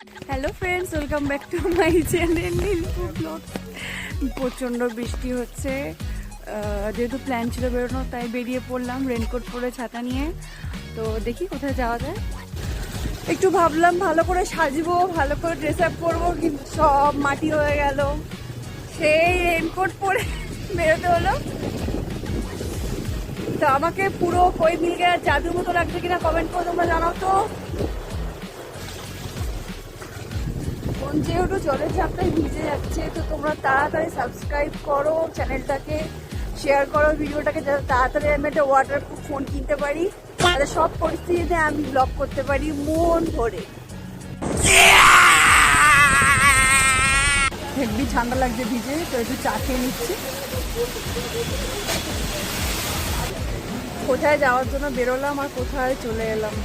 Hello friends, welcome back to my channel Nilpu vlog. প্রচণ্ড বৃষ্টি হচ্ছে, যেহেতু প্ল্যান ছিল বেরোনো তাই বেরিয়ে পড়লাম রেনকোট পরে ছাতা নিয়ে। তো দেখি কোথায় যাওয়া যায়। একটু ভাবলাম ভালো করে সাজবো, ভালো করে ড্রেস আপ করবো, কিন্তু সব মাটি হয়ে গেল। সেই রেনকোট পরে বেরোতে হলো। তো আমাকে পুরো কই মিল গিয়ে জাদুর মতো লাগছে কিনা কমেন্ট করে তোমরা জানাও তো। যেহেতু জলের ঝাপটায় ভিজে যাচ্ছে, তো তোমরা তাড়াতাড়ি সাবস্ক্রাইব করো চ্যানেলটাকে, শেয়ার করো ভিডিওটাকে, যাতে তাড়াতাড়ি আমি একটা ওয়াটারপ্রুফ ফোন কিনতে পারি, তাহলে সব পরিস্থিতিতে আমি ব্লগ করতে পারি মন ভরে। হেভি ঠান্ডা লাগছে ভিজে, তো একটু চা খেয়ে নিচ্ছি। কোথায় যাওয়ার জন্য বেরোলাম আর কোথায় চলে এলাম।